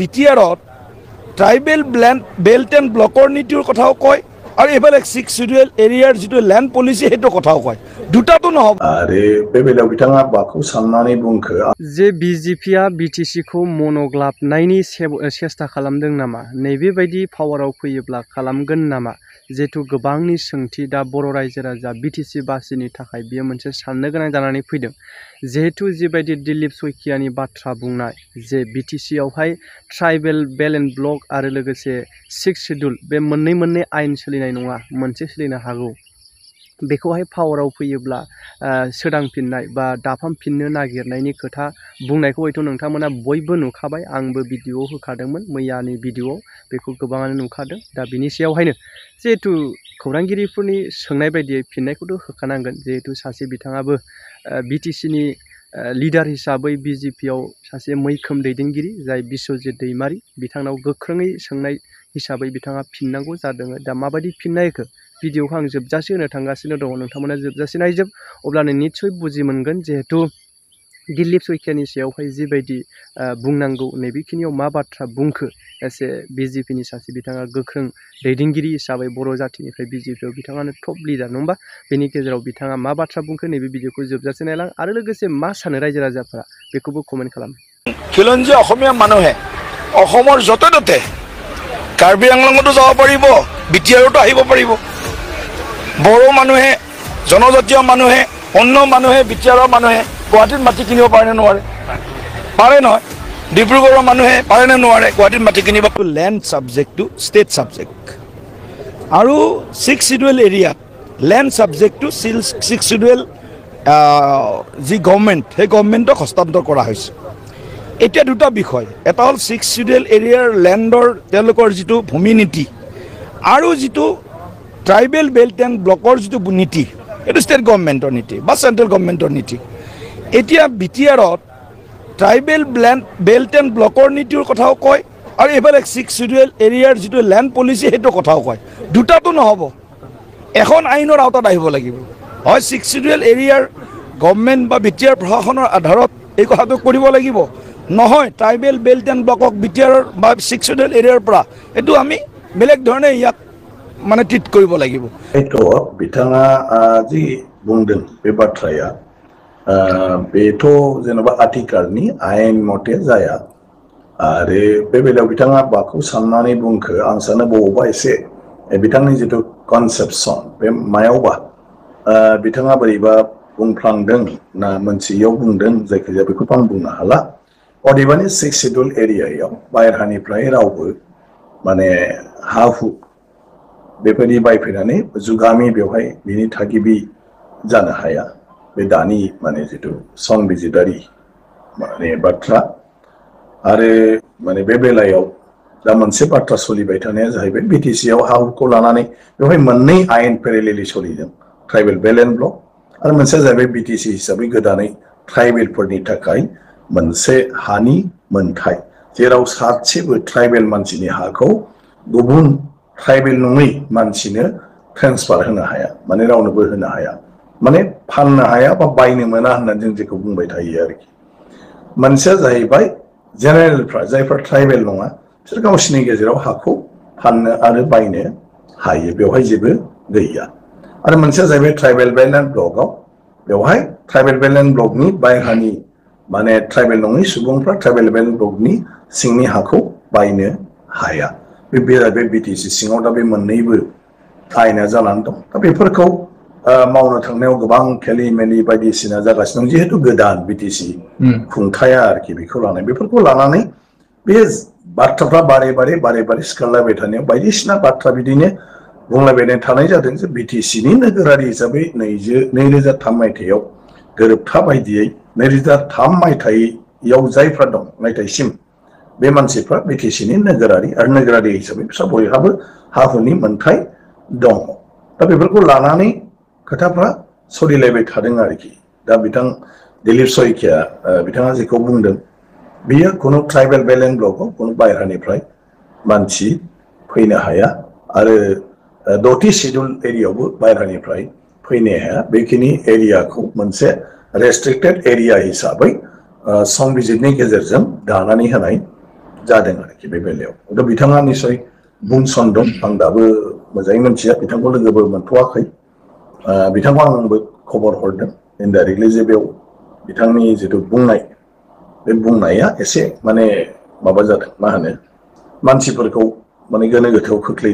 বিটিআৰত tribal belt and ব্লকৰ নীতিৰ কথাও কয় আৰু এইফালে 6 শিডিউল এৰিয়াৰ যিটো লেণ্ড পলিচি সেইটো কথাও কয় দুটাটো নহ'ব आरो बे बेलायाव बिथाङा माखौ साननानै बुंखो जे बिजेपिआ बिटिसिखौ मनग्लाबनायनि सेस्था खालामदों नामा नैबेबायदि पावाराव फैयोब्ला खालामगोन नामा जिहेतु गोबांनि सोंथि दा बर' रायजो राजा बिटिसि बासिनि थाखाय बेयो मोनसे साननो गोनां जानानै फैदों जिहेतु जिबायदि दिलीप शइकियानि बाथ्रा बुंनाय जे बिटिसिआवहाय ट्राइबेल बेल्ट एन्ड ब्लक आरो लोगोसे 6 शिडिउल बे मोननै आयेन सोलिनाय नङा मोनसे सोलिनो हागौ बेखौहाय पावाराव फैयोब्ला सोदांफिननाय बा दाफामफिननो नागिरनायनि खोथा बुंनायखौ हयथ' नोंथांमोना बयबो नुखाबाय आंबो भिडिअ होखादोंमोन मैयानि भिडिअ बेखौ गोबाङानो नुखादों दा बिनि सायावहायनो जिहेतु खौरांगिरिफोरनि सोंनाय बायदियै फिननायखौथ' होखानांगोन जिहेतु सासे बिथाङाबो बिटिसिनि लिडार हिसाबै बिजेपिआव सासे मैखोम दैदेनगिरि जाय बिश्वजित दैमारि बिथांनाव गोख्रोङै सोंनाय हिसाबै बिथाङा फिननांगौ जादों दा माबायदि फिननाय होखो भिडिअखौ आं जोबजासे होनो थांगासिनो दङ नोंथांमोना जोबजासे नायजोब अब्लानो निस्सय बुजि मोनगोन जिहेतु दिलीप शइकियानि सायावहाय जिबायदि बुंनांगौ नैबेखिनियाव मा बाथ्रा बुंखो एसे बिजेपिनि सासे बिथाङा गोख्रों दैदेनगिरि हिसाबै बर' जाथिनिफ्राय बिजेपिआव बिथाङानो टप लिडार नङा होमबा बेनि गेजेराव बिथाङा मा बाथ्रा बुंखो नैबे भिडिअखौ जोबजासे नायलां आरो लोगोसे मा सानो रायजो राजाफोरा बेखौबो कमेन्ट खालाम খিলঞ্জীয়া অসমীয়া মানুহে অসমৰ য'তে ত'তে কাৰ্বি আংলঙতো যাব পাৰিব বিটিআৰতো আহিব পাৰিব বড়ো মানুহে জনজাতীয় মানুহে অন্য মানুহে বিটিআৰৰ মানুহে গুৱাহাটীত মাটি কিনিব পাৰে নে নোৱাৰে পাৰে নহয় ডিব্ৰুগড়ৰ মানুহে পাৰে নে নোৱাৰে গুৱাহাটীত মাটি কিনিব land subject to state subject আৰু 6 শিডিউল এৰিয়াত লেণ্ড ছাবজেক্ট টু 6 শিডিউল যি গভৰ্ণমেণ্ট সেই গভৰ্ণমেণ্টক হস্তান্তৰ কৰা হৈছে এতিয়া দুটা বিষয় এটা হ'ল 6 শিডিউল এৰিয়াৰ লেণ্ডৰ তেওঁলোকৰ যিটো ভূমি নীতি আৰু যিটো ট্ৰাইবেল বেল্ট এণ্ড ব্লকৰ যিটো নীতি এইটো ষ্টেট গভৰ্ণমেণ্টৰ নীতি বা চেণ্ট্ৰেল গভৰ্ণমেণ্টৰ নীতি এতিয়া বিটিআৰত ট্ৰাইবেল বেল্ট এণ্ড ব্লকৰ নীতিৰ কথাও কয় আৰু এইফালে 6 শিডিউল এৰিয়াৰ যিটো লেণ্ড পলিচি সেইটো কথাও কয় দুটাটো নহ'ব এখন আইনৰ আওতাত আহিব লাগিব হয় 6 শিডিউল এৰিয়াৰ গভৰ্ণমেণ্ট বা বিটিআৰ প্ৰশাসনৰ আধাৰত এই কথাটো কৰিব লাগিব নহয় ট্ৰাইবেল বেল্ট এণ্ড ব্লকক বিটিআৰৰ বা 6 শিডিউল এৰিয়াৰ পৰা এইটো আমি বেলেগ ধৰণে ইয়াক মানে ট্ৰিট কৰিব লাগিব এইটো বিथाङा जि बुंदों बे बाथ्राया बेथ' जेनेबा आथिखालनि आयेन मथे जाया आरो बे बेलायाव बिथाङा माखौ साननानै बुंखो आं सानो बबावबा एसे बिथांनि जिथु कनसेप्सन बे मायावबा बिथाङा बोरैबा बुंफ्लांदों ना मोनसेयाव बुंदों जायखिजाया बेखौथ' आं बुंनो हाला अदेबानि 6 शिडिउल एरियायाव बायह्रानिफ्राय रावबो माने हा हु बेबायदि बायफैनानै जुगामि बेवहाय बिनि थागिबि जानो हाया बे दानि माने जिथु संबिजिदारि माने बाथ्रा आरो माने बे बेलायाव दा मोनसे बाथ्रा सोलिबाय थानाया जाहैबाय बिटिसिआव हा हुखौ लानानै बेवहाय मोननै आयेन पेरेलेलि सोलिदों ट्राइबेल बेल्ट एन्ड ब्लक आरो मोनसेया जाहैबाय बिटिसि हिसाबै गोदानै ट्राइबेलफोरनि थाखाय मोनसे हानि मोनथाय जेराव सासेबो ट्राइबेल मानसिनि हाखौ गुबुन ट्राइबेल नङै मानसिनो ट्रेन्सफार होनो हाया माने रावनोबो होनो हाया माने फाननो हाया बा बायनो मोना होननानै जों जेखौ बुंबाय थायो आरोखि मोनसेया जाहैबाय जेनेरेलफ्रा जायफ्रा ट्राइबेल नङा बिसोर गावसिनि गेजेराव हाखौ फाननो आरो बायनो हायो बेवहाय जेबो गैया आरो मोनसेया जाहैबाय ट्राइबेल बेल्ट एन्ड ब्लकआव बेवहाय ट्राइबेल बेल्ट एन्ड ब्लकनि बायह्रानि माने ट्राइबेल नङै सुबुंफ्रा ट्राइबेल बेल्ट एन्ड ब्लकनि सिंनि हाखौ बायनो हाया बे बिटिसि सिङाव दा बे मोननैबो आयेना जानानै दं दा बेफोरखौ मावनो थांनायाव गोबां खेलि मेलि बायदिसिना जागासिनो दं जिहेतु गोदान बिटिसि खुंथाया आरोखि बेखौ लानाय बेफोरखौ लानानै बे बाथ्राफ्रा बारे सिखारलायबाय थानायाव बायदिसिना बाथ्रा बिदिनो बुंलायबाय थानाय जादों जे बिटिसिनि नोगोरारि हिसाबै 2003 मायथाइयाव गोरोबथा बायदियै 2003 मायथाइयाव जायफ्रा दं मायथाइसिम बे मानसिफ्रा बिटिसिनि नोगोरारि आरो नोगोरारि हिसाबै बिसोर बयहाबो हा हुनि मोनथाय दङ दा बेफोरखौ लानानै खोथाफ्रा सोलिलायबाय थादों आरोखि दा बिथां दिलीप शइकिया बिथाङा जेखौ बुंदों बियो कोनो ट्राइबेल बेल्ट एन्ड ब्लकआव कोनो बायह्रानिफ्राय मानसि फैनो हाया आरो 6थि शिडिउल एरियायावबो बायह्रानिफ्राय फैनो हाया बेखिनि एरियाखौ मोनसे रेस्ट्रिक्टेड एरिया हिसाबै संबिजिरनि गेजेरजों दानानै होनाय जादों आरोखि बे बेलायाव दा बिथाङा निसय बुंसनदों आं दाबो मोजाङै मोनथिया बिथांखौ लोगोबो मोनथ'वाखै बिथांखौ आंबो खबर हरदों इनडाइरेक्टलि जे बेयाव बिथांनि जिथु बुंनाय बे बुंनाया एसे माने माबा जादों मा होनो मानसिफोरखौ माने गोनो गोथोआव खोख्लैदों